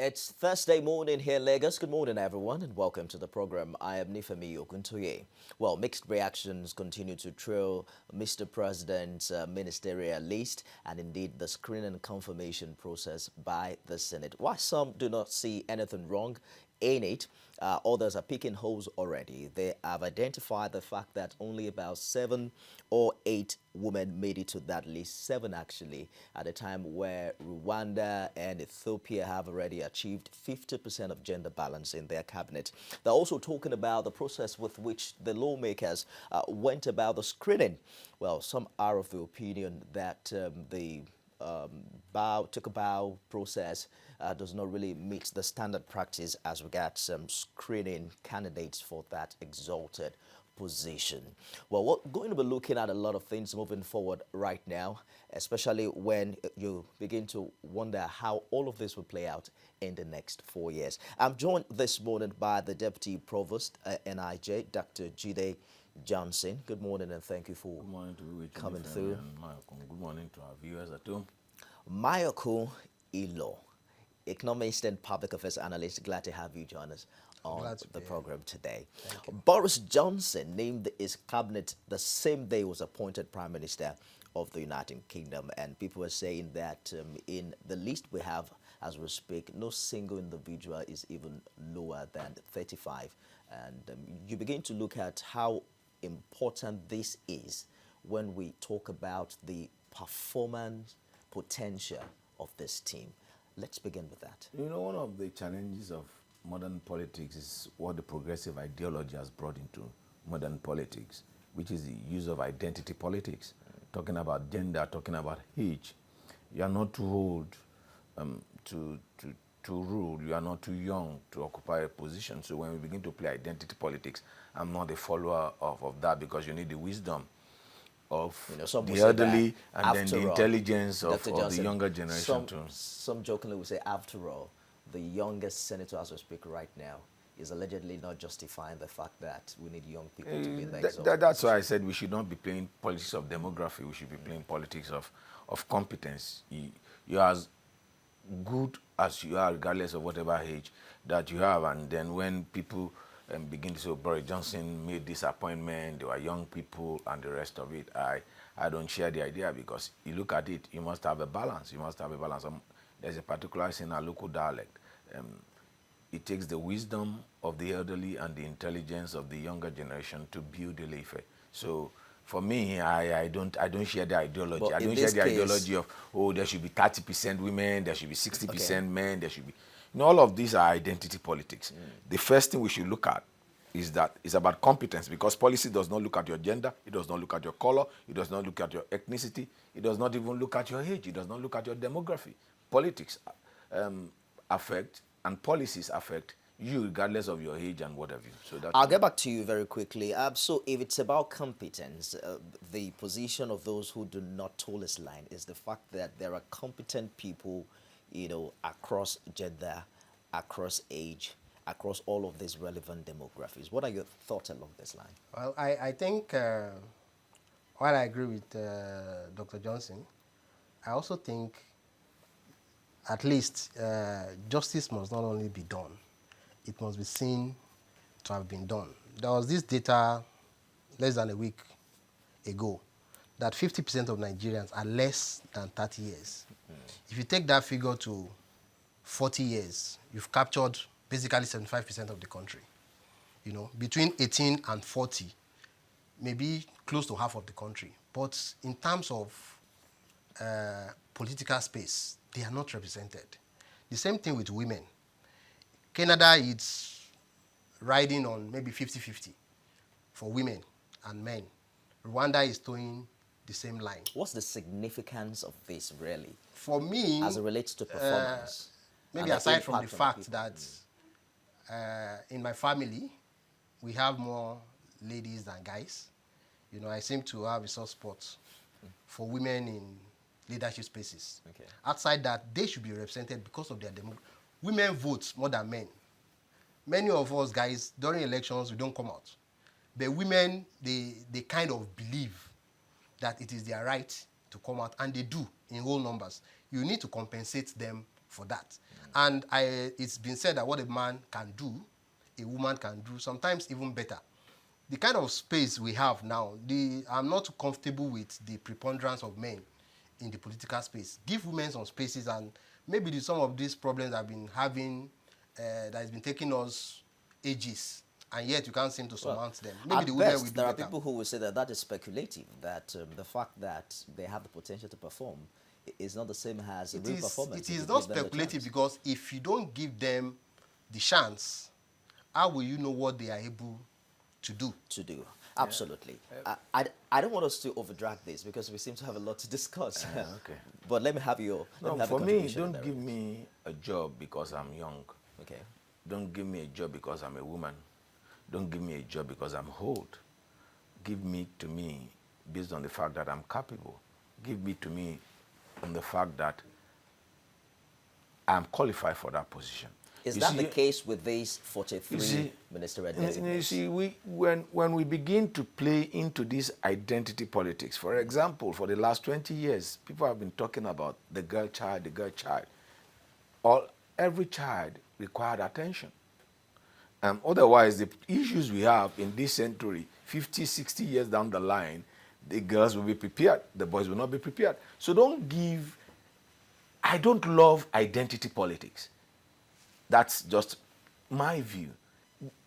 It's Thursday morning here in Lagos. Good morning, everyone, and welcome to the program. I am Nifemi Okuntoye. Well, mixed reactions continue to trail Mr. President's ministerial list and indeed the screening and confirmation process by the Senate. While some do not see anything wrong in it, others are picking holes already. They have identified the fact that only about 7 or 8 women made it to that list, 7 actually, at a time where Rwanda and Ethiopia have already achieved 50% of gender balance in their cabinet. They're also talking about the process with which the lawmakers went about the screening. Well, some are of the opinion that the took a bow process does not really meet the standard practice as regards screening candidates for that exalted position. Well, we're going to be looking at a lot of things moving forward right now, especially when you begin to wonder how all of this will play out in the next 4 years. I'm joined this morning by the Deputy Provost at NIJ, Dr. Jide Johnson. Good morning and thank you for coming through. Good morning to our viewers at home. Mayoko Ilo, economist and public affairs analyst. Glad to have you join us on the program today. Boris Johnson named his cabinet the same day he was appointed Prime Minister of the United Kingdom, and people are saying that in the list we have as we speak, no single individual is even lower than 35. And you begin to look at how important this is when we talk about the performance potential of this team. Let's begin with that. You know, one of the challenges of modern politics is what the progressive ideology has brought into modern politics, which is the use of identity politics, talking about gender, talking about age. You are not too old to rule. You are not too young to occupy a position. So when we begin to play identity politics, I'm not a follower of that, because you need the wisdom of the elderly and then the intelligence of the younger generation too. Some jokingly will say, after all, the youngest senator as we speak right now is allegedly not justifying the fact that we need young people to be in the That's why I said we should not be playing politics of demography. We should be playing politics of competence. You are as good as you are, regardless of whatever age that you have. And then when people begin to say, oh, Boris Johnson made this appointment, there were young people and the rest of it, I don't share the idea, because you look at it, you must have a balance. You must have a balance. There's a particular in our local dialect. It takes the wisdom of the elderly and the intelligence of the younger generation to build a life. So for me, I don't share the ideology. But I don't share the ideology of, oh, there should be 30% women, there should be 60% men, there should be... You know, all of these are identity politics. The first thing we should look at is that it's about competence, because policy does not look at your gender, it does not look at your color, it does not look at your ethnicity, it does not even look at your age, it does not look at your demography. Politics affect and policies affect you regardless of your age and whatever. So I'll get back to you very quickly. So if it's about competence, the position of those who do not toe this line is the fact that there are competent people, you know, across gender, across age, across all of these relevant demographics. What are your thoughts along this line? Well, I think while I agree with Dr. Johnson, I also think at least justice must not only be done, it must be seen to have been done. There was this data less than a week ago that 50% of Nigerians are less than 30 years. If you take that figure to 40 years, you've captured basically 75% of the country. You know, between 18 and 40, maybe close to half of the country. But in terms of political space, they are not represented. The same thing with women. Canada is riding on maybe 50-50 for women and men. Rwanda is doing the same line. What's the significance of this, really? For me, as it relates to performance? Maybe aside from the fact that in my family, we have more ladies than guys. You know, I seem to have a soft spot for women in leadership spaces. Okay. Outside that, they should be represented because of their demographics. Women vote more than men. Many of us guys, during elections, we don't come out. But women, they kind of believe that it is their right to come out, and they do in whole numbers. You need to compensate them for that. And it's been said that what a man can do, a woman can do, sometimes even better. The kind of space we have now, I'm not too comfortable with the preponderance of men in the political space. Give women some spaces, and maybe some of these problems I've been having, that has been taking us ages, and yet you can't seem to surmount them. Maybe At the women will best, do there are better. people who will say that that is speculative, that the fact that they have the potential to perform is not the same as a real performance. It if is you not give them the speculative, chance. because if you don't give them the chance, how will you know what they are able to do? To do. Absolutely. I don't want us to overdrag this because we seem to have a lot to discuss. Okay. But let me have your No, have for your me, contribution don't there. give me a job because I'm young. Okay. Don't give me a job because I'm a woman. Don't give me a job because I'm old. Give me to me based on the fact that I'm capable. Give me to me on the fact that I'm qualified for that position. Is You that see, the case with these 43 you see, ministerial you designates? see, when we begin to play into this identity politics, for example, for the last 20 years, people have been talking about the girl child, the girl child. Every child required attention. Otherwise, the issues we have in this century, 50, 60 years down the line, the girls will be prepared, the boys will not be prepared. So I don't love identity politics. That's just my view.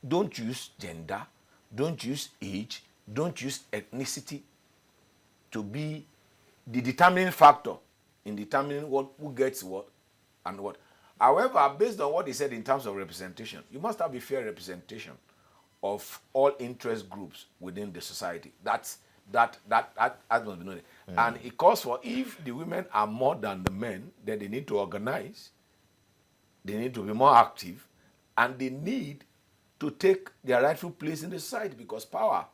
Don't use gender, don't use age, don't use ethnicity to be the determining factor in determining who gets what and what. However, based on what he said in terms of representation, you must have a fair representation of all interest groups within the society. That must be known. And it calls for, if the women are more than the men, then they need to organize, they need to be more active, and they need to take their rightful place in the society, because power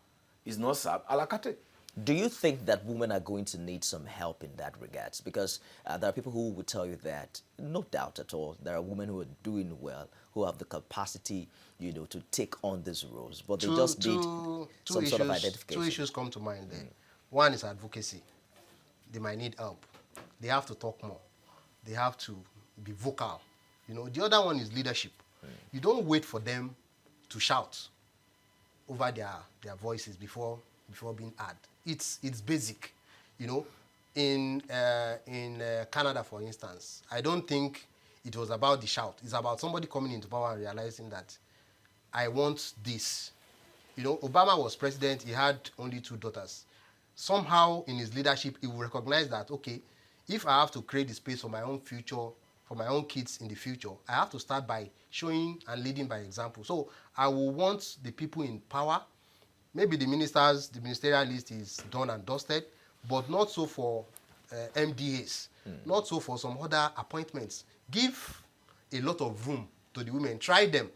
is not served a la carte. Do you think that women are going to need some help in that regards? Because there are people who would tell you that, no doubt at all, there are women who are doing well, who have the capacity, to take on these roles, but they just need some sort of identification. Two issues come to mind there. One is advocacy. They might need help. They have to talk more. They have to be vocal. The other one is leadership. You don't wait for them to shout over their voices before being heard. It's basic. In Canada, for instance, I don't think it was about the shout. It's about somebody coming into power and realizing that I want this. Obama was president. He had only 2 daughters. Somehow in his leadership, he will recognize that, okay, if I have to create the space for my own future, for my own kids in the future, I have to start by showing and leading by example. So I will want the people in power. Maybe the ministerial list is done and dusted, but not so for MDAs, not so for some other appointments. Give a lot of room to the women. Try them.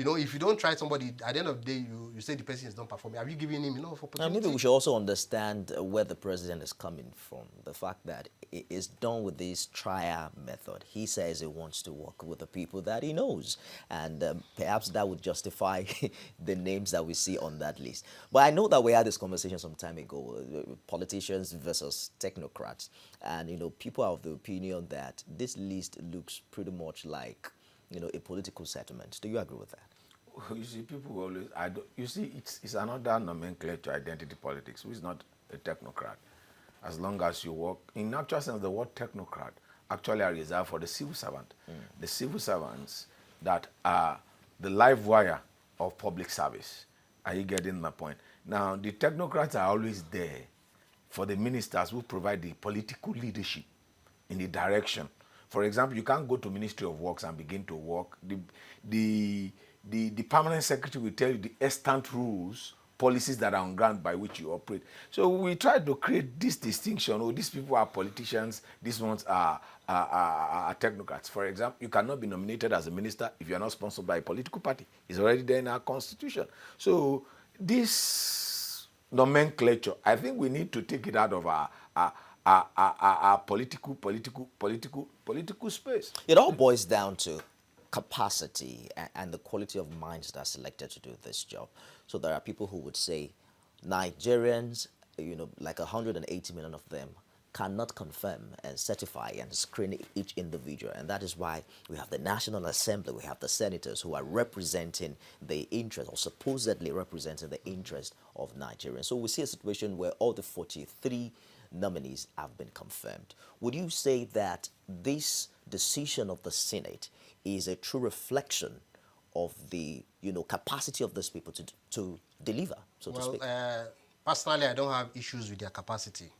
If you don't try somebody, at the end of the day, you say the person is not performing. Have you given him enough opportunity? Maybe we should also understand where the president is coming from. The fact that it is done with this trial method. He says he wants to work with the people that he knows. And perhaps that would justify the names that we see on that list. But I know that we had this conversation some time ago, politicians versus technocrats. And, people are of the opinion that this list looks pretty much like a political settlement. Do you agree with that? You see, people always, it's another nomenclature, identity politics, who is not a technocrat. As long as you work, in actual sense, the word technocrat actually are reserved for the civil servant. The civil servants that are the live wire of public service. Are you getting my point? Now, the technocrats are always there for the ministers who provide the political leadership in the direction. For example, you can't go to Ministry of Works and begin to work. The permanent secretary will tell you the extant rules, policies that are on ground by which you operate. So we try to create this distinction. Oh, these people are politicians. These ones are technocrats. For example, you cannot be nominated as a minister if you are not sponsored by a political party. It's already there in our constitution. So this nomenclature, I think we need to take it out of our political space. It all boils down to capacity and the quality of minds that are selected to do this job. So there are people who would say Nigerians, like 180 million of them, cannot confirm and certify and screen each individual. And that is why we have the National Assembly, we have the senators who are representing the interest, or supposedly representing the interest of Nigerians. So we see a situation where all the 43 nominees have been confirmed. Would you say that this decision of the Senate is a true reflection of the capacity of these people to deliver, so to speak? Personally, I don't have issues with their capacity,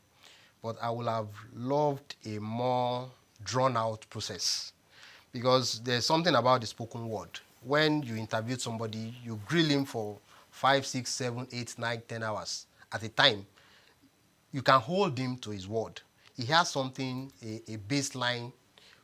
but I would have loved a more drawn-out process, because there's something about the spoken word. When you interview somebody, you grill him for 5, 6, 7, 8, 9, 10 hours at a time. You can hold him to his word. He has something, a baseline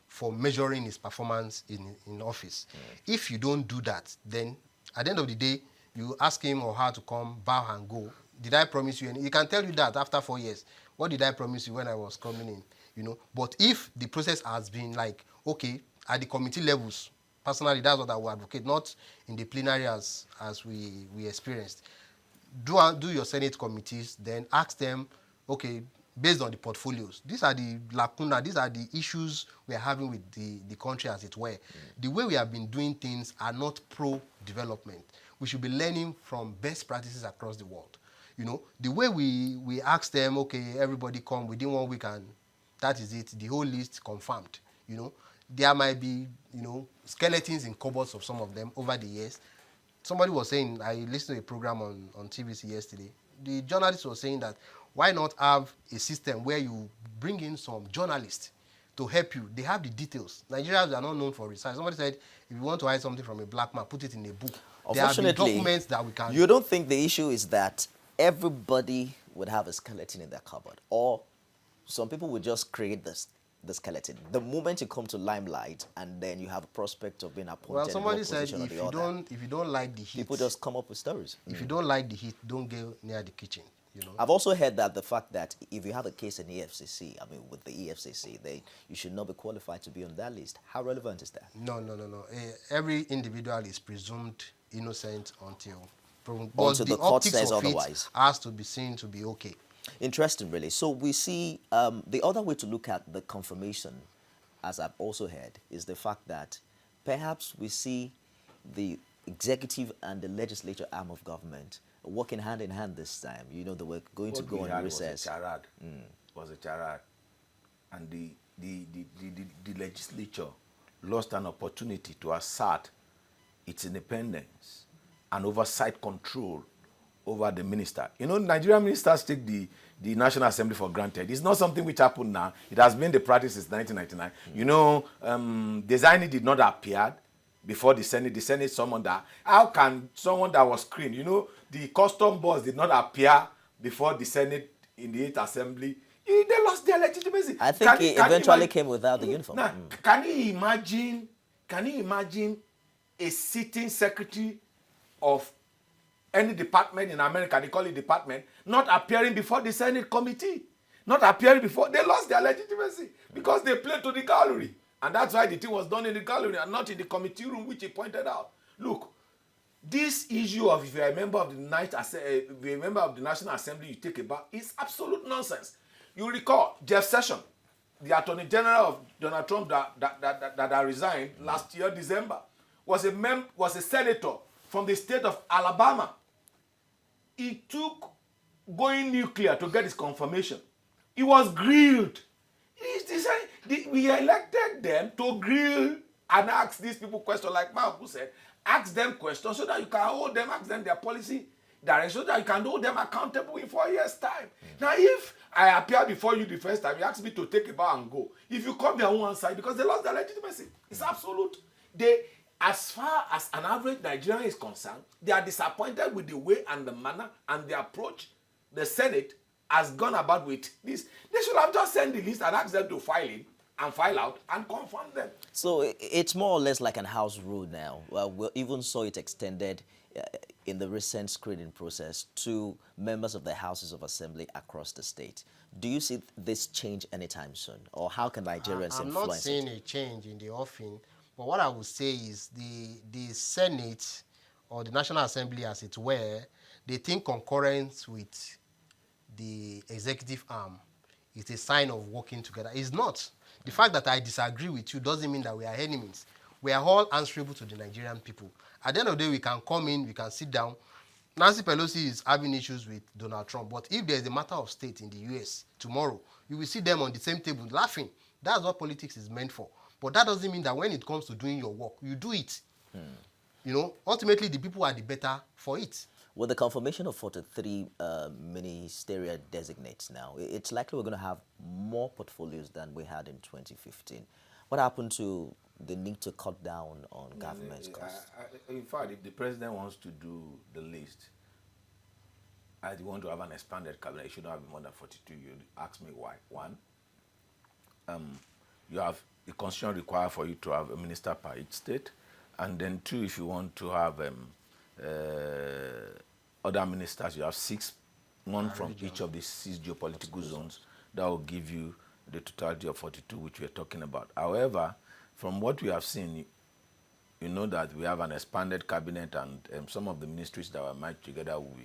for measuring his performance in office. If you don't do that, then at the end of the day, you ask him or her to come, bow and go. Did I promise you anything? He can tell you that after 4 years. What did I promise you when I was coming in? But if the process has been like, okay, at the committee levels, personally, that's what I would advocate, not in the plenary as we experienced. Do your Senate committees, then ask them, okay, based on the portfolios, these are the lacuna, these are the issues we are having with the country, as it were. The way we have been doing things are not pro-development. We should be learning from best practices across the world. The way we ask them, okay, everybody come within 1 week and that is it, the whole list confirmed. There might be, skeletons in cupboards of some of them over the years. Somebody was saying, I listened to a program on TVC yesterday. The journalist was saying that why not have a system where you bring in some journalists to help you? They have the details. Nigerians are not known for research. Somebody said, if you want to hide something from a black man, put it in a book. There are the documents that we can... You don't think the issue is that everybody would have a skeleton in their cupboard, or some people would just create the skeleton the moment you come to limelight, and then you have a prospect of being appointed? Well, somebody said if you don't like the heat, people just come up with stories. If you don't like the heat, don't go near the kitchen. I've also heard that the fact that if you have a case in the EFCC, with the EFCC, you should not be qualified to be on that list. How relevant is that? No. Every individual is presumed innocent until the court says otherwise. Has to be seen to be okay. Interesting, really. So we see the other way to look at the confirmation, as I've also heard, is the fact that perhaps we see the executive and the legislature arm of government working hand in hand this time. They were going to go on recess. Was a charade. And the legislature lost an opportunity to assert its independence and oversight control over the minister. Nigerian ministers take the National Assembly for granted. It's not something which happened now. It has been the practice since 1999. Designing did not appear before the Senate. The Senate summoned that. How can someone that was screened, the custom boss did not appear before the Senate in the 8th Assembly? They lost their legitimacy. I think he eventually came without the uniform. Now, can you imagine a sitting secretary of any department in America, they call it department, not appearing before the Senate committee? Not appearing before. They lost their legitimacy because they played to the gallery. And that's why the thing was done in the gallery and not in the committee room, which he pointed out. Look, this issue of if you're a member of the National Assembly, you take a bow, is absolute nonsense. You recall Jeff Sessions, the Attorney General of Donald Trump that resigned last year, December, was a senator from the state of Alabama. He took going nuclear to get his confirmation. He was grilled. We elected them to grill and ask these people questions, like Mark said. Ask them questions so that you can hold them, ask them their policy direction, so that you can hold them accountable in 4 years' time. Now, if I appear before you the first time, you ask me to take a bow and go. If you come there on one side, because they lost their legitimacy, it's absolute. As far as an average Nigerian is concerned, they are disappointed with the way and the manner and the approach the Senate has gone about with this. They should have just sent the list and asked them to file in and file out and confirm them. So it's more or less like an house rule now. Well, we even saw it extended in the recent screening process to members of the Houses of Assembly across the state. Do you see this change anytime soon? Or how can Nigerians influence it? I'm not seeing a change in the offing, but what I would say is the Senate or the National Assembly, as it were, they think concurrent with the executive arm it's a sign of working together. It's not. The fact that I disagree with you doesn't mean that we are enemies. We are all answerable to the Nigerian people. At the end of the day, we can come in, we can sit down. Nancy Pelosi is having issues with Donald Trump, but if there's a matter of state in the US tomorrow, you will see them on the same table laughing. That's what politics is meant for. But that doesn't mean that when it comes to doing your work, you do it. You know, ultimately the people are the better for it. With the confirmation of 43 ministerial designates now, it's likely we're going to have more portfolios than we had in 2015. What happened to the need to cut down on government's costs? In fact, if the president wants to do the list, I want to have an expanded cabinet. It should not have more than 42. You ask me why. One, you have the constitution require for you to have a minister per each state, and then two, if you want to have other ministers, you have six, one from each of the 6 geopolitical zones. That will give you the totality of 42, which we are talking about. However, from what we have seen, you know that we have an expanded cabinet, and some of the ministries that were merged together will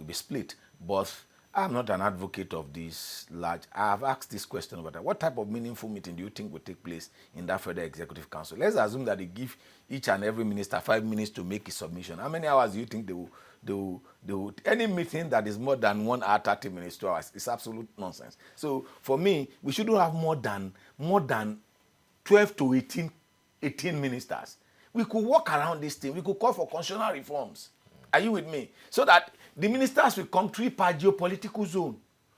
be split. But I'm not an advocate of this large. I have asked this question about that. What type of meaningful meeting do you think will take place in that Federal Executive Council? Let's assume that they give each and every minister 5 minutes to make a submission. How many hours do you think they will any meeting that is more than 1 hour, 30 minutes, 2 hours is absolute nonsense. So for me, we shouldn't have more than 12 to 18 ministers. We could work around this thing. We could call for constitutional reforms. Are you with me? So that the ministers will come 3 per geopolitical zone.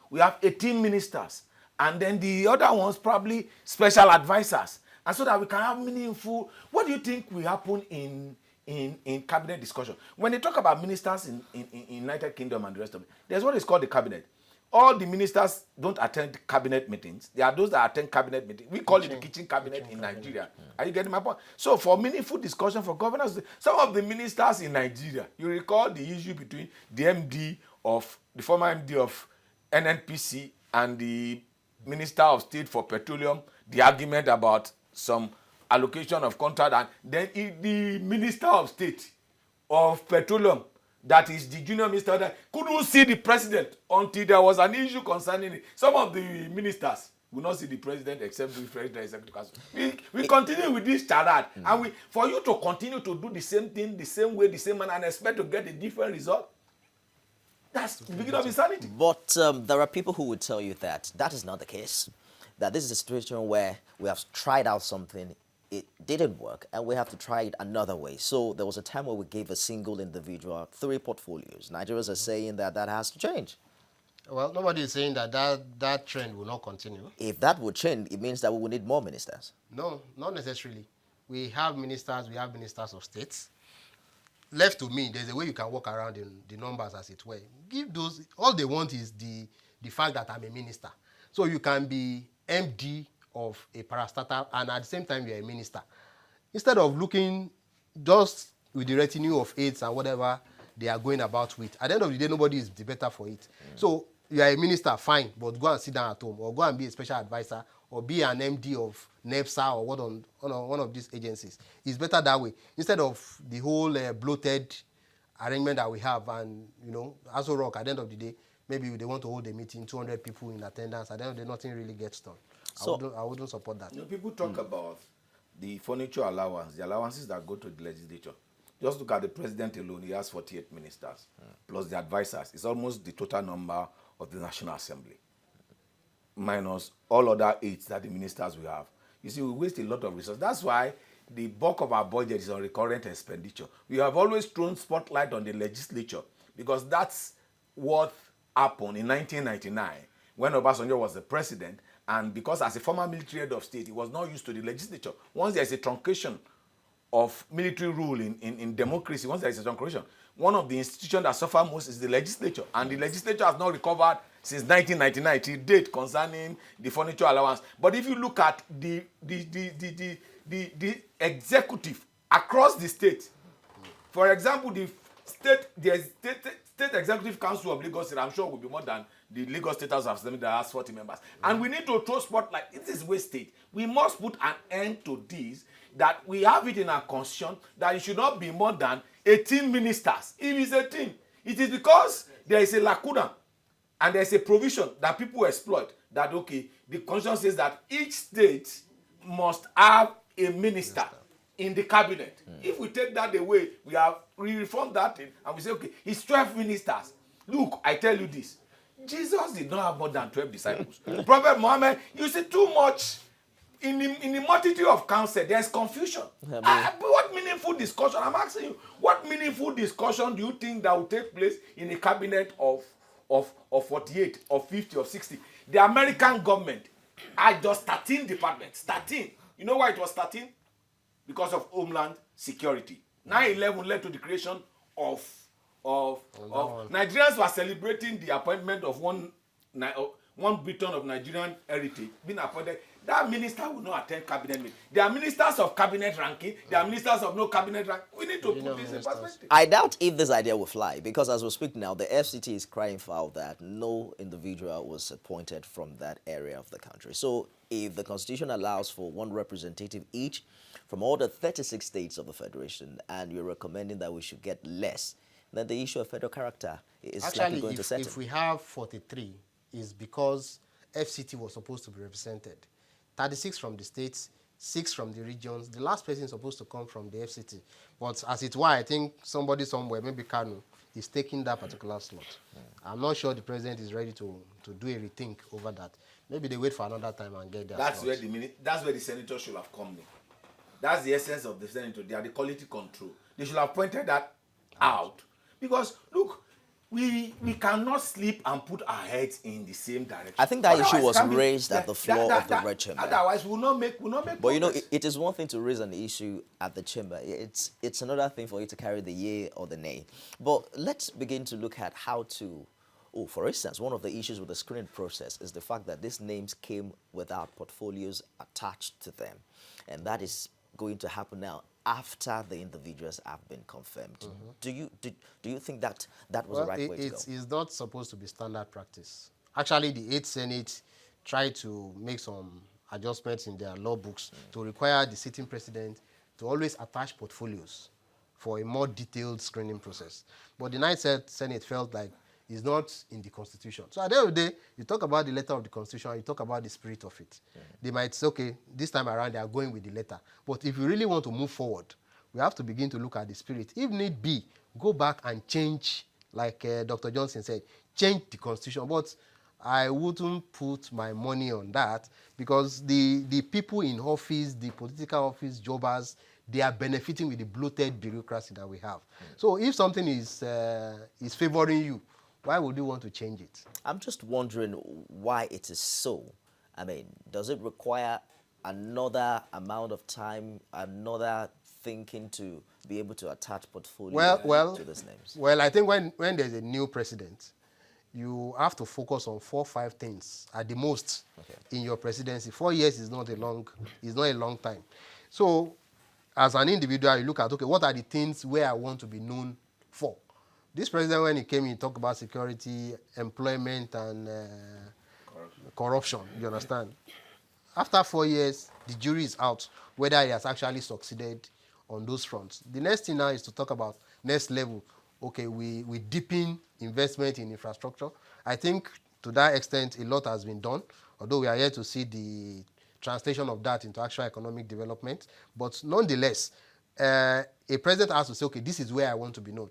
We have 18 ministers. And then the other ones probably special advisors. And so that we can have meaningful. What do you think will happen in cabinet discussion? When they talk about ministers in United Kingdom and the rest of it, there's what is called the cabinet. All the ministers don't attend cabinet meetings. There are those that attend cabinet meetings. We call it the kitchen cabinet in Nigeria. Are you getting my point? So for meaningful discussion for governors, some of the ministers in Nigeria, you recall the issue between the former MD of NNPC and the Minister of State for Petroleum, the argument about some allocation of contract, and then the Minister of State of Petroleum, that is the junior minister, that couldn't see the president until there was an issue concerning it. Some of the ministers will not see the president except the President Executive Council. We continue with this charade, and for you to continue to do the same thing, the same way, the same manner, and expect to get a different result, that's the beginning of insanity. But there are people who would tell you that that is not the case. That this is a situation where we have tried out something, it didn't work, and we have to try it another way. So there was a time where we gave a single individual 3 portfolios. Nigerians are saying that that has to change. Well, nobody is saying that trend will not continue. If that would change, it means that we will need more ministers. No, not necessarily. We have ministers of states. Left to me, there's a way you can walk around the numbers, as it were. Give those, all they want is the fact that I'm a minister. So you can be MD of a parastatal, and at the same time you're a minister. Instead of looking just with the retinue of aides and whatever they are going about with, at the end of the day, nobody is the better for it. So you are a minister, fine, but go and sit down at home, or go and be a special advisor, or be an MD of NEPSA or one of these agencies. It's better that way, instead of the whole bloated arrangement that we have. And, Aso Rock, at the end of the day, maybe they want to hold a meeting, 200 people in attendance, at the end of the day, nothing really gets done. So, I wouldn't support that. People talk about the furniture allowance, the allowances that go to the legislature. Just look at the president alone. He has 48 ministers, plus the advisors. It's almost the total number of the National Assembly, minus all other aides that the ministers will have. You see, we waste a lot of resources. That's why the bulk of our budget is on recurrent expenditure. We have always thrown spotlight on the legislature, because that's what happened in 1999 when Obasanjo was the president. And because as a former military head of state, he was not used to the legislature. Once there is a truncation of military rule in democracy, once there is a truncation, one of the institutions that suffer most is the legislature. And the legislature has not recovered since 1999 till date concerning the furniture allowance. But if you look at the executive across the state, for example, the state executive council of Lagos State, I'm sure will be more than the Lagos State House of Assembly that has 40 members. And we need to throw spotlight. This is wastage. We must put an end to this, that we have it in our constitution that it should not be more than 18 ministers. If it's 18, it is because there is a lacuna and there is a provision that people exploit. that, okay, the constitution says that each state must have a minister in the cabinet. If we take that away, we reform that thing and we say, okay, it's 12 ministers. Look, I tell you this. Jesus did not have more than 12 disciples. Prophet Muhammad, you see too much in the multitude of counsel, there's confusion. But what meaningful discussion? I'm asking you, what meaningful discussion do you think that will take place in a cabinet of 48, or 50, or 60? The American government had just 13 departments. 13. You know why it was 13? Because of Homeland Security. 9/11 led to the creation of Nigerians were celebrating the appointment of one Briton of Nigerian heritage being appointed. That minister will not attend cabinet meeting. There are ministers of cabinet ranking. There are ministers of no cabinet rank. We need to put this in perspective. I doubt if this idea will fly, because as we speak now, the FCT is crying foul that no individual was appointed from that area of the country. So if the Constitution allows for one representative each from all the 36 states of the Federation, and you're recommending that we should get less, then the issue of federal character is likely going to settle. If we have 43, is because FCT was supposed to be represented. 36 from the states, 6 from the regions. The last person is supposed to come from the FCT. But as it were, I think somebody somewhere, maybe Kanu, is taking that particular slot. I'm not sure the president is ready to do a rethink over that. Maybe they wait for another time and get that That's slot. where the senator should have come in. That's the essence of the senator. They are the quality control. They should have pointed that out. Because, look, we cannot sleep and put our heads in the same direction. I think that issue was raised at the floor of the Red Chamber. Otherwise, we will not make But you know, it is one thing to raise an issue at the chamber. It's another thing for you to carry the yay or the nay. But let's begin to look at how to... Oh, for instance, one of the issues with the screening process is the fact that these names came without portfolios attached to them. And that is going to happen now after the individuals have been confirmed. Do you think that was the right way to go? It's not supposed to be standard practice. Actually, the 8th Senate tried to make some adjustments in their law books to require the sitting president to always attach portfolios for a more detailed screening process. But the 9th Senate felt like it's not in the Constitution. So at the end of the day, you talk about the letter of the Constitution, you talk about the spirit of it. They might say, okay, this time around they are going with the letter. But if you really want to move forward, we have to begin to look at the spirit. If need be, go back and change, like Dr. Johnson said, change the Constitution. But I wouldn't put my money on that, because the people in office, the political office jobbers, they are benefiting with the bloated bureaucracy that we have. So if something is favoring you, why would you want to change it? I'm just wondering why it is so. I mean, does it require another amount of time, another thinking to be able to attach portfolio to these names? Well, I think when there's a new president, you have to focus on 4 or 5 things at the most in your presidency. 4 years is not a long time. So as an individual, you look at, okay, what are the things where I want to be known for? This president, when he came in, he talked about security, employment, and corruption. You understand? After 4 years, the jury is out whether he has actually succeeded on those fronts. The next thing now is to talk about next level. Okay, we deepen investment in infrastructure. I think to that extent, a lot has been done, although we are yet to see the translation of that into actual economic development. But nonetheless, a president has to say, okay, this is where I want to be known.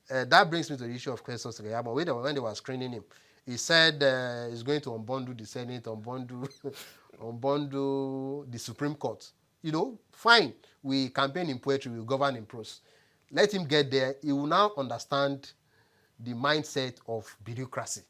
That brings me to the issue of Kweso Sekeyamo. When they were screening him, he said he's going to unbundle the Senate, unbundle the Supreme Court. You know, fine. We campaign in poetry, we govern in prose. Let him get there. He will now understand the mindset of bureaucracy.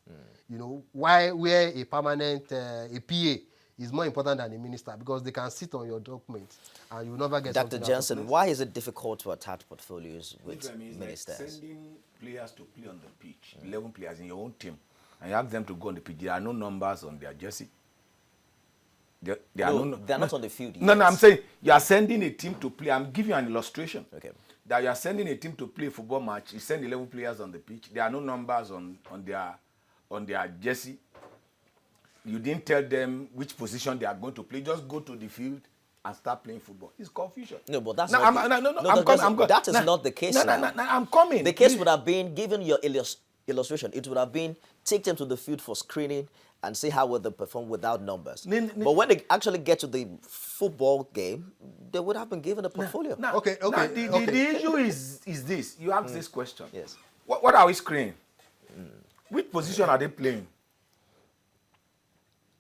You know, where a permanent a PA is more important than a minister, because they can sit on your documents and you will never get. Dr. Johnson, why is it difficult to attach portfolios with ministers? Like sending players to play on the pitch, 11 players in your own team, and you ask them to go on the pitch. There are no numbers on their jersey. They're not on the field yet. No, I'm saying you are sending a team to play. I'm giving you an illustration. Okay. That you are sending a team to play a football match. You send 11 players on the pitch. There are no numbers on their jersey. You didn't tell them which position they are going to play. Just go to the field and start playing football. It's confusion. No, but that's I'm coming. That is not the case now. I'm coming. The case would have been given your illustration, it would have been take them to the field for screening and see how well they perform without numbers. But when they actually get to the football game, they would have been given a portfolio. The issue is this. You ask this question. Yes. What are we screening? Which position are they playing?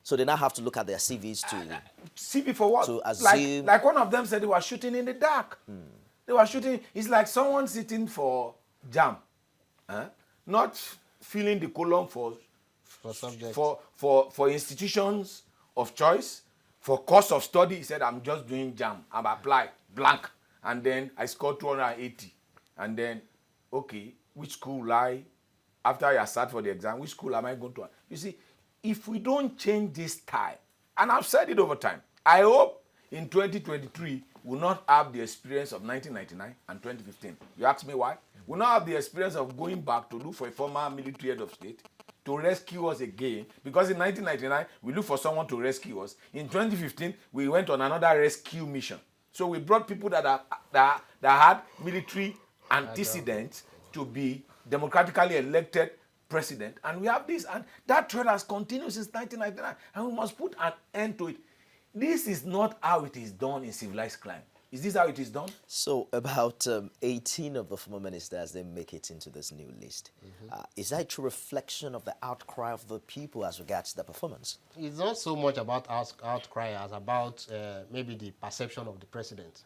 So they now have to look at their CVs to CV for what? To assume. Like one of them said they were shooting in the dark. They were shooting. It's like someone sitting for jam, not filling the column for subjects. For institutions of choice, for course of study. He said, I'm just doing jam. I'm applied blank, and then I scored 280, and then okay, which school will I? After I sat for the exam, which school am I going to? You see, if we don't change this style, and I've said it over time, I hope in 2023 we'll not have the experience of 1999 and 2015. You ask me why? We'll not have the experience of going back to look for a former military head of state to rescue us again, because in 1999 we looked for someone to rescue us. In 2015 we went on another rescue mission. So we brought people that had military antecedents to be democratically elected president, and we have this, and that trend has continued since 1999, and we must put an end to it. This is not how it is done in civilized crime. Is this how it is done? So about 18 of the former ministers, they make it into this new list. Is that a true reflection of the outcry of the people as regards the performance? It's not so much about outcry as about maybe the perception of the president.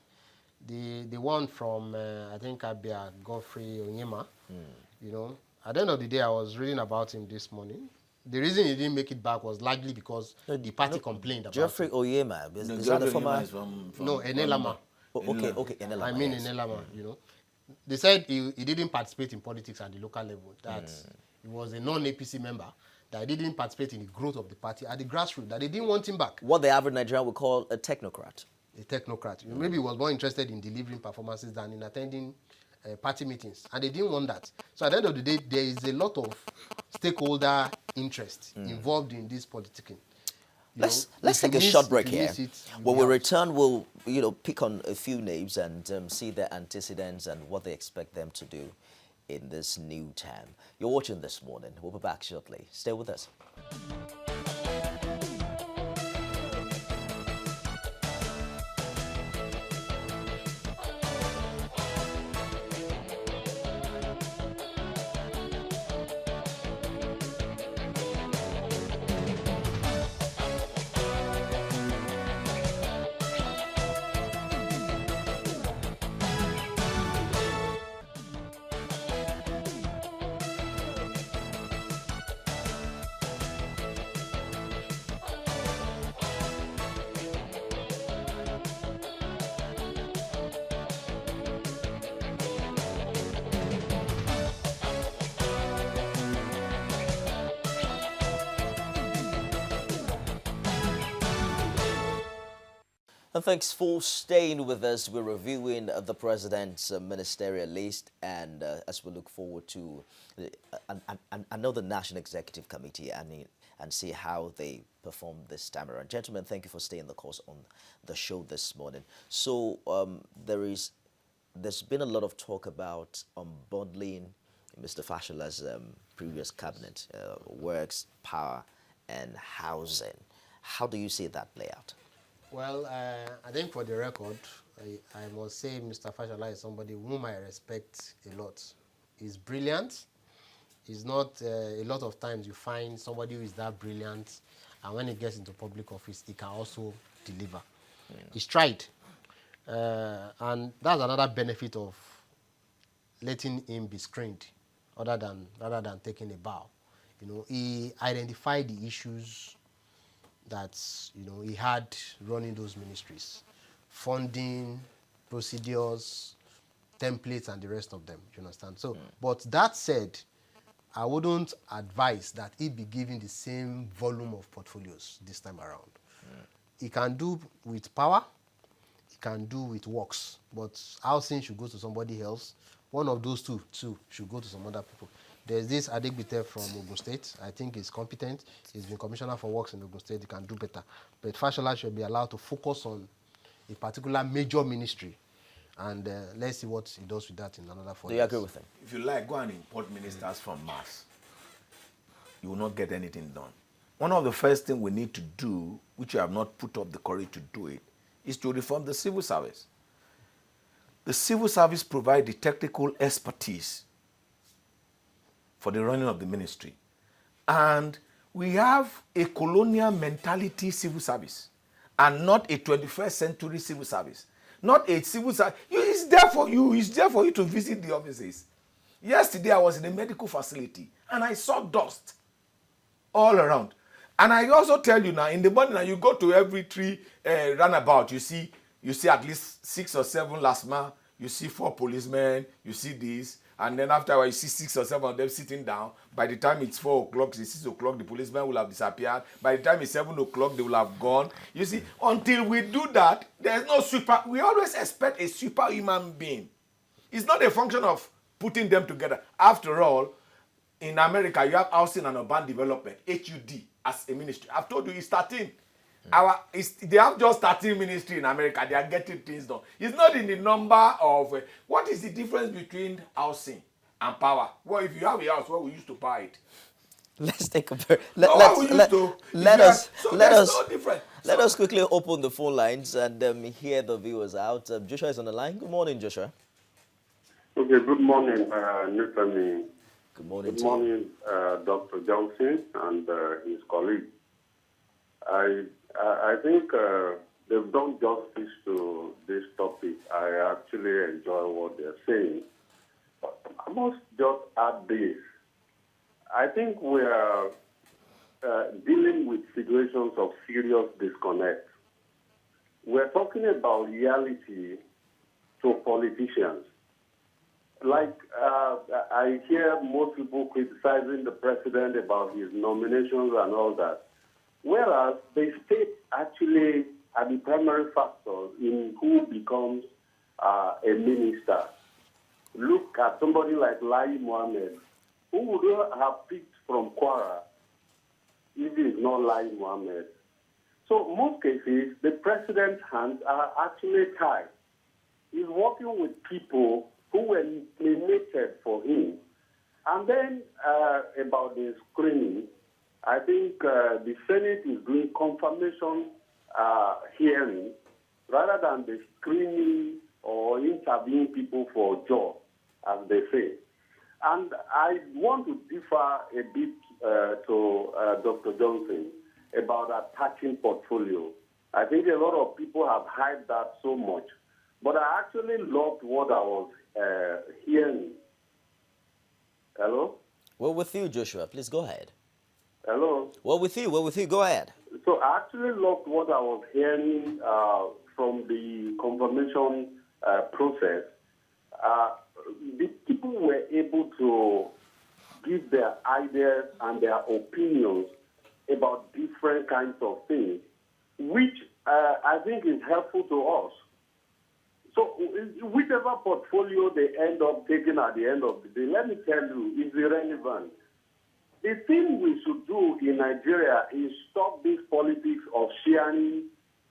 The one from, I think, Abia, Godfrey Onyema, you know, at the end of the day, I was reading about him this morning. The reason he didn't make it back was likely because the party complained about Jeffrey it. Oyema, is that the former? No, Enelama. Okay, Enelama. I mean, yes. Enelama, you know. They said he didn't participate in politics at the local level, that he was a non-APC member, that he didn't participate in the growth of the party at the grassroots, that they didn't want him back. What the average Nigerian would call a technocrat. A technocrat. Maybe he was more interested in delivering performances than in attending party meetings, and they didn't want that. So at the end of the day, there is a lot of stakeholder interest involved in this politicking. Let's take a short break here. When we return, we'll pick on a few names and see their antecedents and what they expect them to do in this new term. You're watching This Morning. We'll be back shortly. Stay with us. And thanks for staying with us. We're reviewing the president's ministerial list, and as we look forward to another National Executive Committee and see how they perform this time around. Gentlemen, thank you for staying the course on the show this morning. So there's been a lot of talk about unbundling Mr. Fashola's previous cabinet, works, power, and housing. How do you see that play out? Well, I think for the record, I must say Mr. Fashola is somebody whom I respect a lot. He's brilliant. He's not, a lot of times you find somebody who is that brilliant, and when he gets into public office, he can also deliver. He's tried. And that's another benefit of letting him be screened rather than taking a bow. You know, he identified the issues that he had running those ministries, funding, procedures, templates, and the rest of them. You understand? So, but that said, I wouldn't advise that he be given the same volume of portfolios this time around. He can do with power, he can do with works, but housing should go to somebody else. One of those two should go to some other people. There's this Adegbite from Ogun State. I think he's competent. He's been commissioner for works in Ogun State. He can do better. But Fashola should be allowed to focus on a particular major ministry. And let's see what he does with that in another 4 years. Do you agree with him? If you like, go and import ministers from Mars. you will not get anything done. One of the first things we need to do, which you have not put up the courage to do it, is to reform the civil service. The civil service provides the technical expertise for the running of the ministry. And we have a colonial mentality civil service and not a 21st century civil service. Not a civil service. It's there for you. It's there for you to visit the offices. Yesterday, I was in a medical facility and I saw dust all around. And I also tell you now, in the morning, you go to every tree runabout, you see at least 6 or 7 last month, you see 4 policemen, you see this, and then after you see 6 or 7 of them sitting down. By the time it's 4 o'clock, it's 6 o'clock, the policemen will have disappeared. By the time it's 7 o'clock, they will have gone. You see, until we do that, there's no super. We always expect a superhuman being. It's not a function of putting them together. After all, in America, you have housing and urban development, HUD, as a ministry. I've told you, it's 13. They have just 13 ministry in America. They are getting things done. It's not in the number of... what is the difference between housing and power? Well, if you have a house, well, we used to buy it. Let's take a Let us quickly open the phone lines and hear the viewers out. Joshua is on the line. Good morning, Joshua. Okay, good morning, Nifemi. Good morning. Good morning, Dr. Johnson and his colleagues. I think they've done justice to this topic. I actually enjoy what they're saying. But I must just add this. I think we are dealing with situations of serious disconnect. We're talking about reality to politicians. Like, I hear most people criticizing the president about his nominations and all that. Whereas the state actually are the primary factors in who becomes a minister. Look at somebody like Lai Mohammed, who would have picked from Kwara if it's not Lai Mohammed. So most cases, the president's hands are actually tied. He's working with people who were nominated for him. And then about the screening, I think the Senate is doing confirmation hearing rather than the screening or interviewing people for a job, as they say. And I want to differ a bit to Dr. Johnson about attaching portfolio. I think a lot of people have hyped that so much. But I actually loved what I was hearing. Hello? We're with you, Joshua. Please go ahead. Hello? We're with you. Go ahead. So I actually loved what I was hearing from the confirmation process. The people were able to give their ideas and their opinions about different kinds of things, which I think is helpful to us. So whichever portfolio they end up taking at the end of the day, let me tell you, is irrelevant. The thing we should do in Nigeria is stop this politics of sharing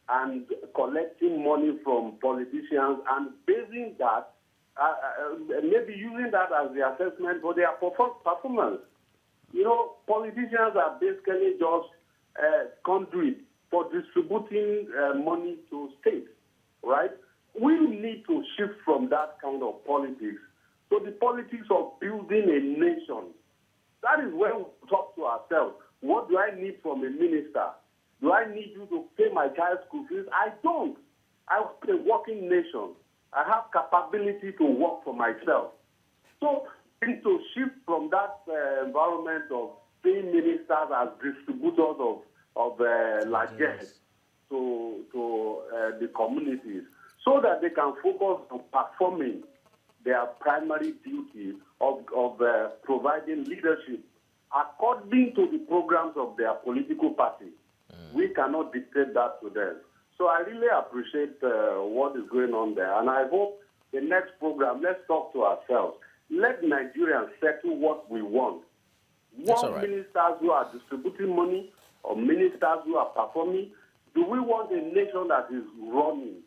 and collecting money from politicians and basing that, maybe using that as the assessment for their performance. You know, politicians are basically just conduit for distributing money to states, right? We need to shift from that kind of politics to the politics of building a nation. That is when we talk to ourselves. What do I need from a minister? Do I need you to pay my child's school fees? I don't. I'm a working nation. I have capability to work for myself. So we need to shift from that environment of seeing ministers as distributors of largesse to the communities, so that they can focus on performing their primary duty of providing leadership according to the programs of their political party. We cannot dictate that to them. So I really appreciate what is going on there. And I hope the next program, let's talk to ourselves. Let Nigerians settle what we want. Ministers who are distributing money or ministers who are performing? Do we want a nation that is running?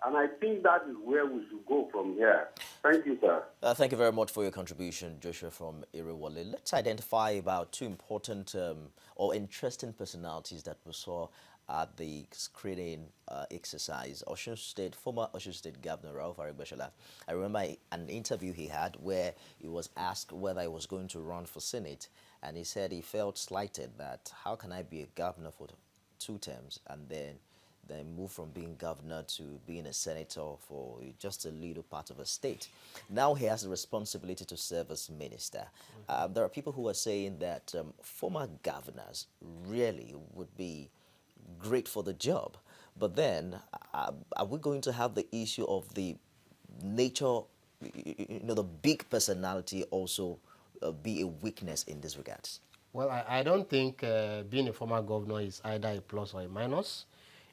And I think that is where we should go from here. Thank you, sir. Thank you very much for your contribution, Joshua from Irewole. Let's identify about two important or interesting personalities that we saw at the screening exercise. Former Osun State Governor Rauf Aregbesola. I remember an interview he had where he was asked whether he was going to run for Senate, and he said he felt slighted that how can I be a governor for 2 terms and then move from being governor to being a senator for just a little part of a state. Now he has the responsibility to serve as minister. There are people who are saying that former governors really would be great for the job. But then, are we going to have the issue of the nature, the big personality also be a weakness in this regards? Well, I don't think being a former governor is either a plus or a minus.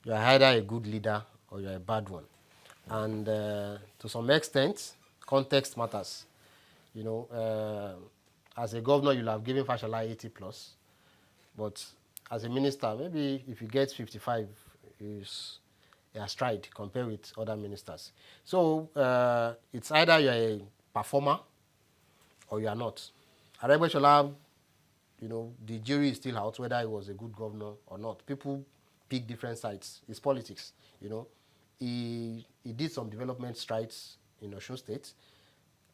You are either a good leader or you are a bad one. And to some extent, context matters. As a governor, you'll have given Fashola 80 plus. But as a minister, maybe if you get 55, is a stride compared with other ministers. So it's either you're a performer or you are not. Aregbesola, the jury is still out whether he was a good governor or not. People pick different sides. It's politics, He did some development strides in Osun State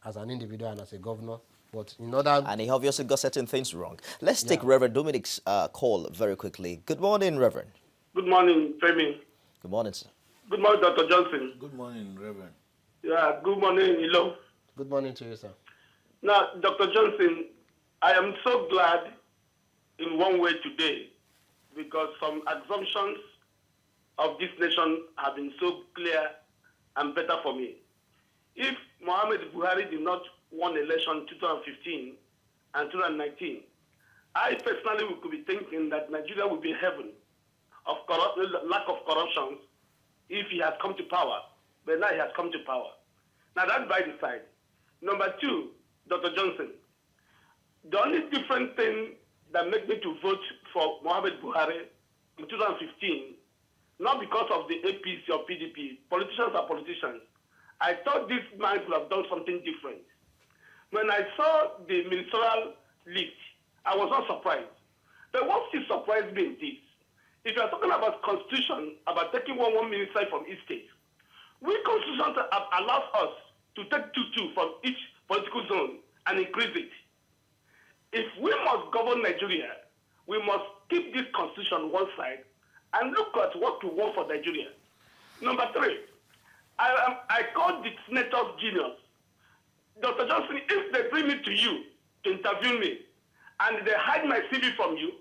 as an individual and as a governor. But in other... And he obviously got certain things wrong. Let's take Reverend Dominic's call very quickly. Good morning, Reverend. Good morning, Femi. Good morning, sir. Good morning, Dr. Johnson. Good morning, Reverend. Yeah, good morning, Ilo. Good morning to you, sir. Now, Dr. Johnson, I am so glad in one way today because some assumptions of this nation have been so clear and better for me. If Muhammad Buhari did not won election in 2015 and 2019, I personally could be thinking that Nigeria would be heaven of lack of corruption if he has come to power. But now he has come to power. Now that's by the side. Number two, Dr. Johnson, the only different thing that made me to vote for Muhammad Buhari in 2015, not because of the APC or PDP, politicians are politicians. I thought this man could have done something different. When I saw the ministerial list, I was not surprised. But what still surprised me is this. If you are talking about constitution, about taking one minister from each state, we constitution allows us to take two from each political zone and increase it. If we must govern Nigeria, we must keep this constitution one side and look at what we want for Nigeria. Number three, I call the senators genius. Dr. Johnson, if they bring me to you to interview me and they hide my CV from you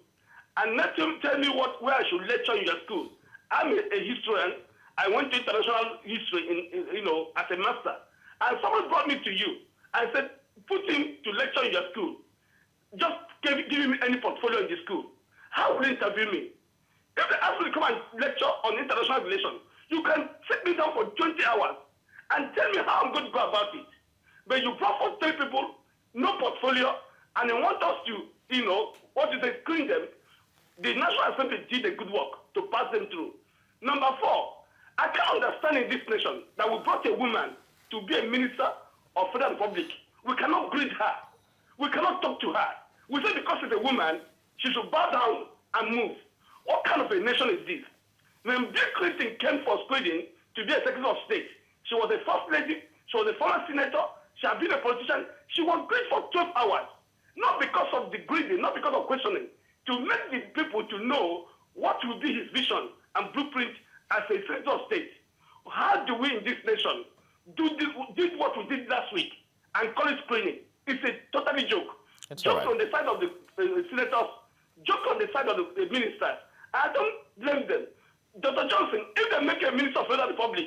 and let them tell me where I should lecture in your school, I'm a historian. I went to international history as a master. And someone brought me to you and said, put him to lecture in your school. Just give him any portfolio in the school. How will you interview me? If they ask me to come and lecture on international relations, you can sit me down for 20 hours and tell me how I'm going to go about it. But you brought for 3 people, no portfolio, and you want us to, screen them. The National Assembly did a good work to pass them through. Number 4, I can't understand in this nation that we brought a woman to be a minister of Federal Republic. We cannot greet her. We cannot talk to her. We say because she's a woman, she should bow down and move. What kind of a nation is this? When Bill Clinton came for Sweden to be a Secretary of State, she was a first lady, she was a former senator, she had been a politician, she was great for 12 hours. Not because of the greeting, not because of questioning, to make the people to know what will be his vision and blueprint as a Secretary of State. How do we in this nation did what we did last week and call it screening? It's a totally joke. Joke on the side of the senators, joke on the side of the ministers. I don't blame them. Dr. Johnson, if they make you a minister of Federal Republic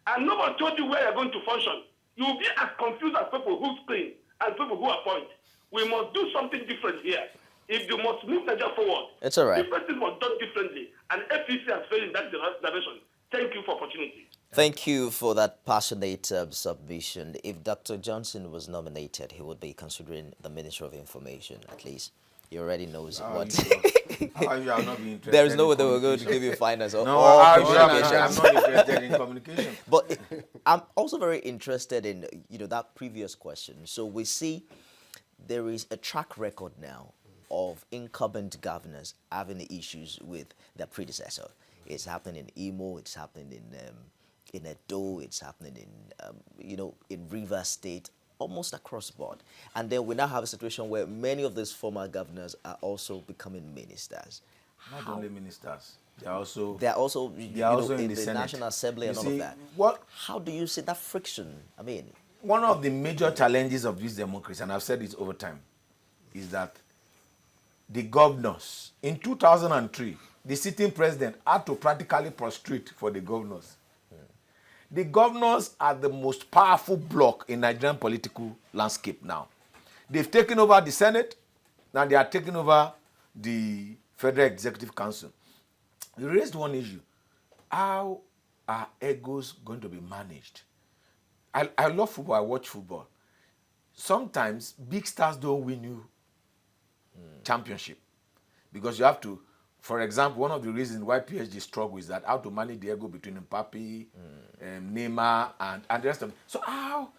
and nobody told you where you're going to function, you will be as confused as people who screen and people who appoint. We must do something different here. If you must move Nigeria forward, it's all right. Different things must be done differently. And APC has failed in that direction. Thank you for opportunity. Thank you for that passionate submission. If Dr. Johnson was nominated, he would be considering the Ministry of Information, at least. He already knows How are what. you sure? How are you are not being interested? There is no in way they were going to communication? give you finance or No, all I'm communications. not interested in communication. But I'm also very interested in, that previous question. So we see there is a track record now of incumbent governors having issues with their predecessor. It's happening in Imo, it's happening in Edo, it's happening in Rivers State, almost across the board. And then we now have a situation where many of these former governors are also becoming ministers. Not only ministers, they are also In in the the Senate. National Assembly You and all see, of that. what How do you see that friction? I mean, one of the major challenges of this democracy, and I've said it over time, is that the governors in 2003, the sitting president had to practically prostrate for the governors. The governors are the most powerful bloc in Nigerian political landscape now. They've taken over the Senate, now they are taking over the Federal Executive Council. You raised one issue. How are egos going to be managed? I love football, I watch football. Sometimes big stars don't win you championship because you have to, for example, one of the reasons why PSG struggle is that how to manage the ego between Mbappe, Neymar, and the rest of them. So how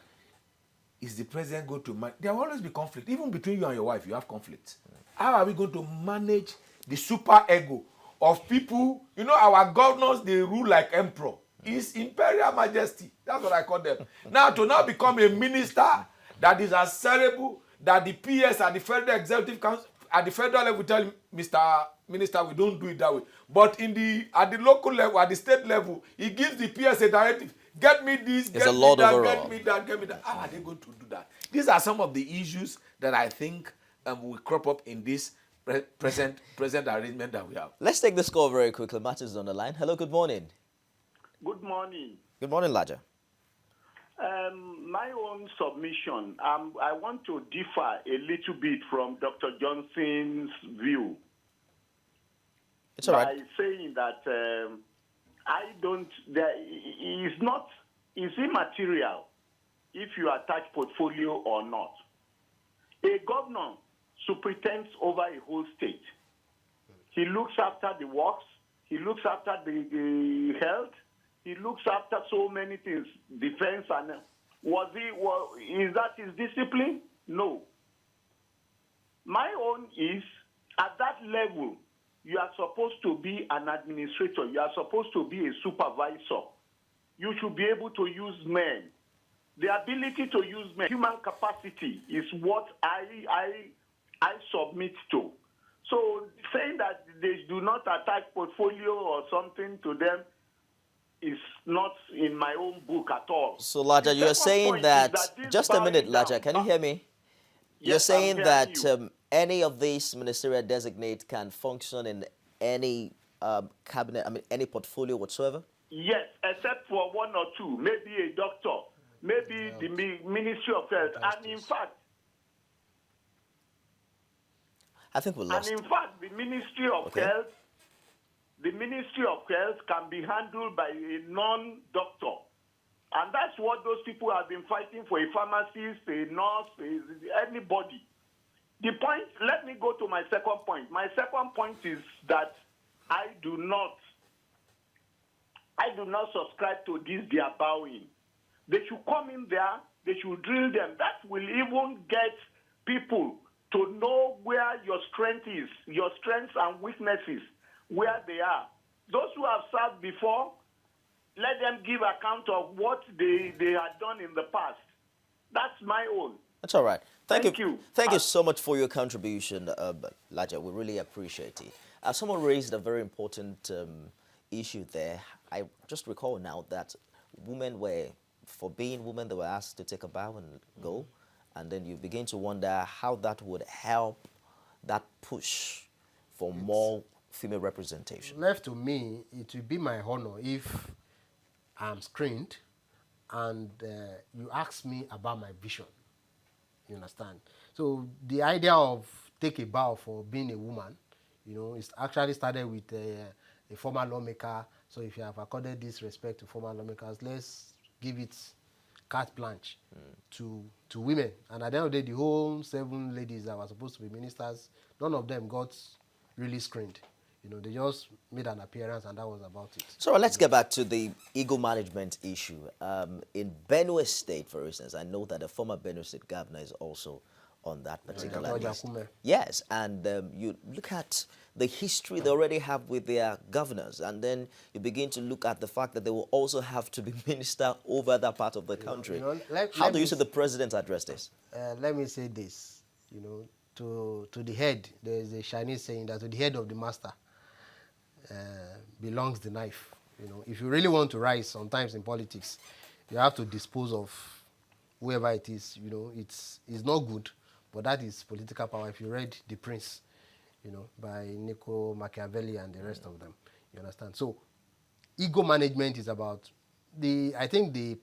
is the president going to manage? There will always be conflict. Even between you and your wife, you have conflict. How are we going to manage the super ego of people? Our governors, they rule like emperor. His imperial majesty. That's what I call them. Now, to now become a minister that is as cerebral that the PS and the Federal Executive Council, at the federal level, tell him, Mr. Minister, we don't do it that way. But at the local level, at the state level, he gives the PS a directive. Get me this, get me that, get me that, get me that. How are they going to do that? These are some of the issues that I think will crop up in this present arrangement that we have. let's take this call very quickly. Martin's on the line. Hello, good morning. Good morning. Good morning, Laja. My own submission, I want to differ a little bit from Dr. Johnson's view. It's all right. By saying that it's immaterial if you attach portfolio or not. A governor superintends over a whole state. He looks after the works, he looks after the health, he looks after so many things, defense, and is that his discipline? No. My own is, at that level, you are supposed to be an administrator, you are supposed to be a supervisor. You should be able to use men. The ability to use men, human capacity, is what I submit to. So saying that they do not attach portfolio or something to them is not in my own book at all. So, Laja, you're saying that just a minute, Laja, can you hear me? Yes, You're saying that you. any of these ministerial designate can function in any cabinet, any portfolio whatsoever? Yes, except for one or two, maybe a doctor, maybe the Ministry of Health, and in fact, I think we lost. And in fact, the Ministry of Health can be handled by a non-doctor. And that's what those people have been fighting for, a pharmacist, a nurse, anybody. The point, let me go to my second point. My second point is that I do not subscribe to this, they are bowing. They should come in there, they should drill them. That will even get people to know where your strength is, your strengths and weaknesses, where they are. Those who have served before, let them give account of what they had done in the past. That's my own. That's all right. Thank you. Thank you so much for your contribution, Laja. We really appreciate it. Someone raised a very important issue there. I just recall now that for being women, they were asked to take a bow and go. And then you begin to wonder how that would help that push for more female representation. Left to me, it will be my honor if I'm screened and you ask me about my vision. You understand? So the idea of take a bow for being a woman, it's actually started with a former lawmaker. So if you have accorded this respect to former lawmakers, let's give it carte blanche to women. And at the end of the day, the whole 7 ladies that were supposed to be ministers none of them got really screened. You know, they just made an appearance and that was about it. So let's get back to the ego management issue. In Benue State, for instance, I know that the former Benue State governor is also on that particular list. Yes, and you look at the history they already have with their governors, and then you begin to look at the fact that they will also have to be minister over that part of the country. How do you see the president address this? Let me say this, you know, to the head, there is a Chinese saying that to the head of the master belongs the knife. You know, if you really want to rise sometimes in politics, you have to dispose of whoever it is. You know, it's not good, but that is political power. If you read The Prince, you know, by Niccolo Machiavelli and the rest of them, you understand? So ego management is about I think the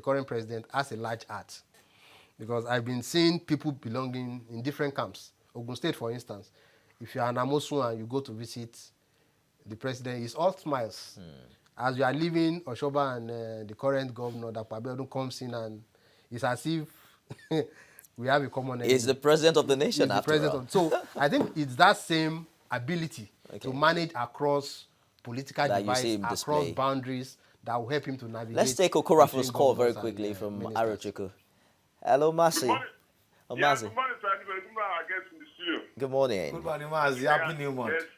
current president has a large heart, because I've been seeing people belonging in different camps. Ogun State, for instance, if you are an Amosun and you go to visit the president, it's all smiles. As you are leaving Oshoba and the current governor, that Pabedun comes in and it's as if we have a common enemy. He's the president of the nation, after all. So I think it's that same ability to manage across political divides, across boundaries, that will help him to navigate. Let's take Okorafo's call very quickly from Arochukwu. Hello, Masi. Good morning. Oh, Yeah, Masi. good morning, sir. Good morning, our guests in the studio. Good morning. Good morning, Mazi. Happy New Month. Yes.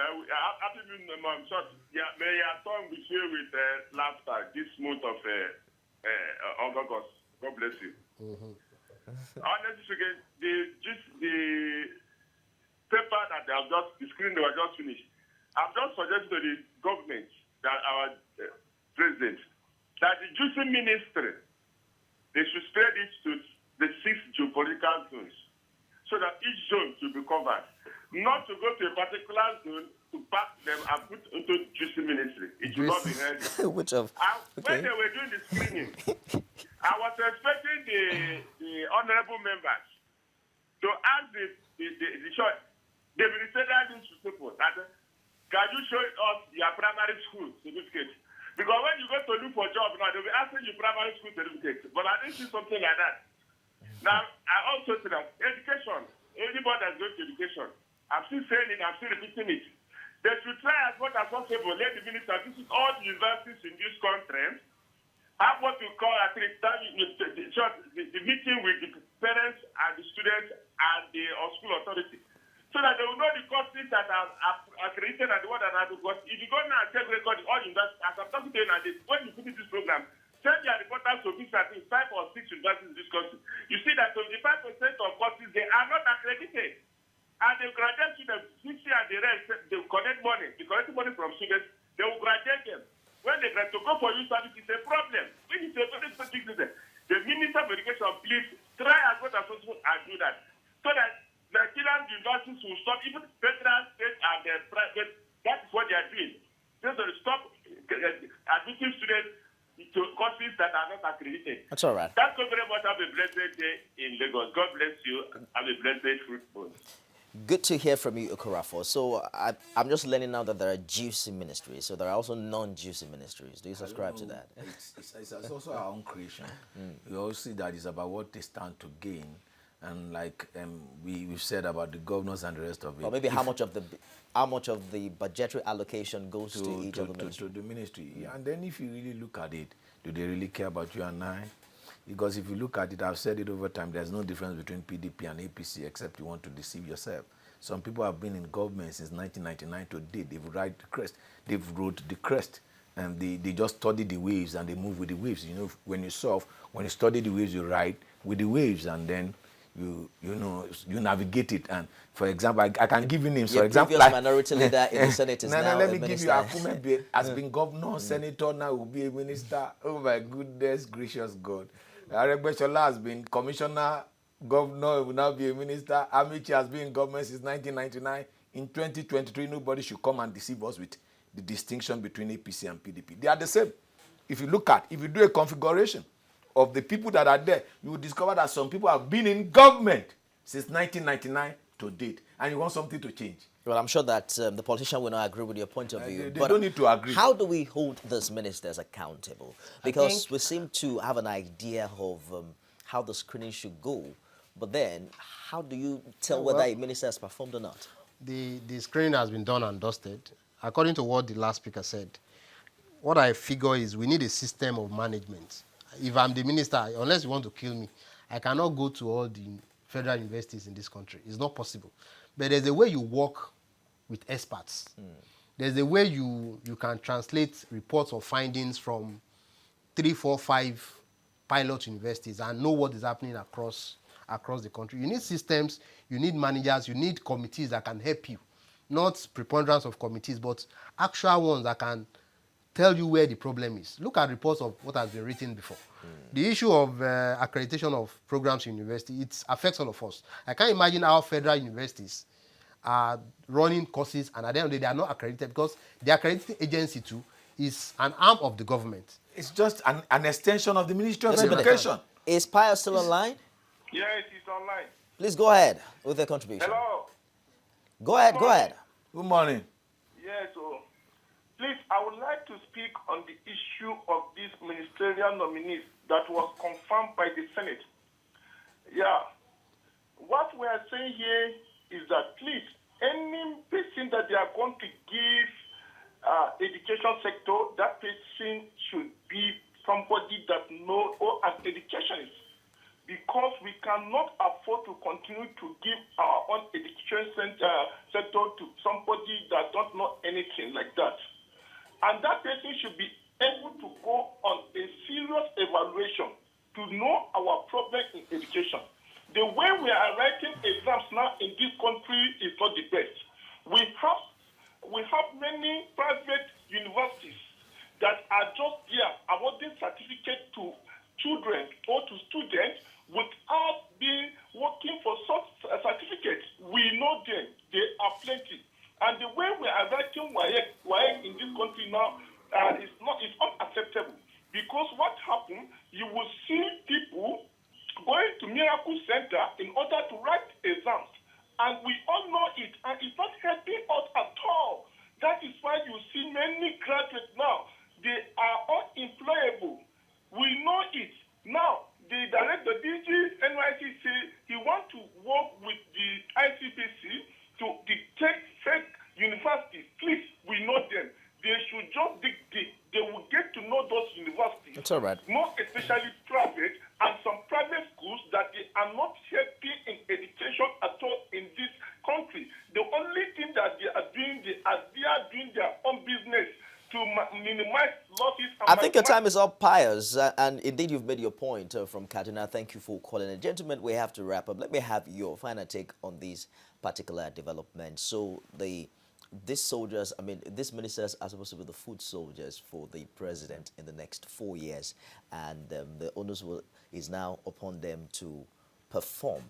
Happy New Month. So, yeah, may your tongue be filled with laughter this month of August. God bless you. Honestly speaking, the paper that they have the screen they were just finished, I've just suggested to the government, that our president, that the juicy ministry, they should spread it to the 6 geopolitical zones, so that each zone should be covered. Not to go to a particular zone to pack them and put into juicy ministry. It should not be heard. Which of? When they were doing the screening, I was expecting the honorable members to ask the church, the ministerial people, that can you show us your primary school certificate? Because when you go to look for a job now, they'll be asking you primary school certificate. But I didn't see something like that. Now, I also say that education, anybody that's going to education, I'm still saying it, I'm still repeating it. They should try as much as possible, let the minister visit all the universities in this country, have what we call at the meeting with the parents and the students and the school authority, so that they will know the courses that are accredited and the one that are, because if you go now and take record all universities, as I'm talking to you now, when you finish this program, send your reporters to visit, I think, 5 or 6 universities in this country. You see that 75% of courses, they are not accredited. And they graduate students, 60 and the rest, they will collect money. They collect money from students, they will graduate them. When they graduate to go for youth service, it's a problem. When it's a very specific reason, the Minister of Education, please try as much as possible and do that. So that Nigerian universities will stop, even federal, state, and private. That is what they are doing. They will stop admitting students to courses that are not accredited. That's all right. Thank you very much. Have a blessed day in Lagos. God bless you. Have a blessed fruitful. Good to hear from you, Okorafo. So I'm just learning now that there are juicy ministries. So there are also non-juicy ministries. Do you subscribe to that? It's also our own creation. We all see that it's about what they stand to gain. And like we've said about the governors and the rest of it. Or maybe how much of the budgetary allocation goes to each of the ministries? To the ministry. And then if you really look at it, do they really care about you and I? Because if you look at it, I've said it over time, there's no difference between PDP and APC except you want to deceive yourself. Some people have been in government since 1999 to date. They've ride the crest. They've rode the crest. And they just study the waves and they move with the waves. You know, when you surf, when you study the waves, you ride with the waves and then you navigate it. And for example, I can give you names. For example, previous minority leader in the Senate is now let a me minister. give you Akume has been governor, senator, now will be a minister. Oh my goodness gracious God. Aregbesola has been commissioner, governor, will now be a minister. Amici has been in government since 1999. In 2023, nobody should come and deceive us with the distinction between APC and PDP. They are the same. If you do a configuration of the people that are there, you will discover that some people have been in government since 1999 to date, and you want something to change. Well, I'm sure that the politician will not agree with your point of view. They don't need to agree. How do we hold these ministers accountable? Because we seem to have an idea of how the screening should go But then, how do you tell Well, whether a minister has performed or not? the screening has been done and dusted. According to what the last speaker said, what I figure is we need a system of management. If I'm the minister, unless you want to kill me, I cannot go to all the federal universities in this country. It's not possible. But there's a way you work with experts. There's a way you can translate reports or findings from 3, 4, 5 pilot universities and know what is happening across the country. You need systems, you need managers, you need committees that can help you. Not preponderance of committees, but actual ones that can tell you where the problem is. Look at reports of what has been written before. The issue of accreditation of programs in university, it affects all of us. I can't imagine how federal universities are running courses and at the end of the day, they are not accredited because the accrediting agency too is an arm of the government. It's just an extension of the Ministry of Just a minute. Education. Is Pius still online? Yes, it's online. Please go ahead with the contribution. Hello. Go ahead, go ahead. Good morning. Yes, so please, I would like to speak on the issue of these ministerial nominees that was confirmed by the Senate. Yeah. What we are saying here is that please, any person that they are going to give education sector, that person should be somebody that knows or an educationist. Because we cannot afford to continue to give our own education sector to somebody that don't know anything like that. And that person should be able to go on a serious evaluation to know our problem in education. The way we are writing exams now in this country is not the best. We have many private universities that are just there awarding certificate to children or to students without being working for such certificates. We know them. They are plenty. And the way we are writing WAEC in this country now is unacceptable. Because what happened, you will see people going to Miracle Center in order to write exams. And we all know it. And it's not helping us at all. That is why you see many graduates now. They are unemployable. We know it. Now, the director, DG NYC, say he wants to work with the ICPC to detect fake universities. Please, we know them. They should just dig deep. They will get to know those universities. It's all right. More especially private and some private schools that they are not helping in education at all in this country. The only thing that they are doing, they are doing their own business to minimize losses. I think your time is up, Pius, and indeed you've made your point from Kaduna. Thank you for calling in. Gentlemen, we have to wrap up. Let me have your final take on these particular developments. So these soldiers, these ministers are supposed to be the foot soldiers for the president in the next 4 years, and the onus is now upon them to perform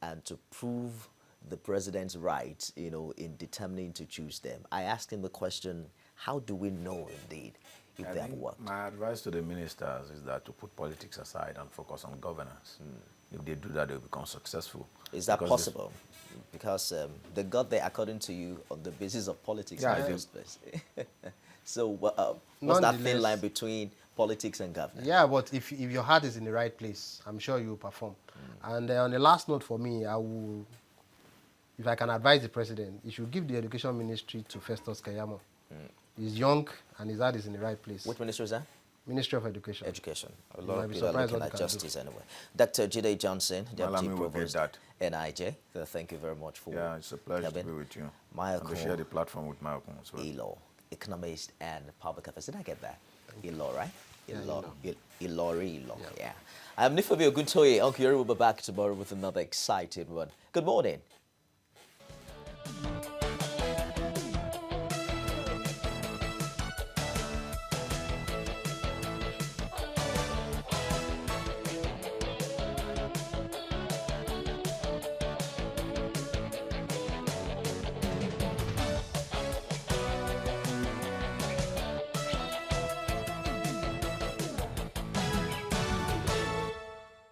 and to prove the president's right, in determining to choose them. I asked him the question, how do we know indeed if they have worked? My advice to the ministers is that to put politics aside and focus on governance. If they do that, they'll become successful. Is that possible? Because they got there, according to you, on the basis of politics. Yeah, in the first place. So what's that thin line between politics and governance? Yeah, but if your heart is in the right place, I'm sure you will perform. And on the last note for me, if I can advise the president, he should give the education ministry to Festus Keyamo. He's young and his heart is in the right place. Which ministry is that? Ministry of Education. Education. A lot might of be people are surprised looking what at they can justice anyway. Dr. Jide Johnson, Deputy Malami will get Provost, that. NIJ. Thank you very much for Yeah, it's a pleasure to coming. be with you. Michael And to share the platform with Malcolm as well. Elo, economist and public affairs. Did I get that? Elo, right? Yeah, Elo. Yeah. I'm Nifabi Oguntoye. Uncle Yuri will be back tomorrow with another exciting one. Good morning.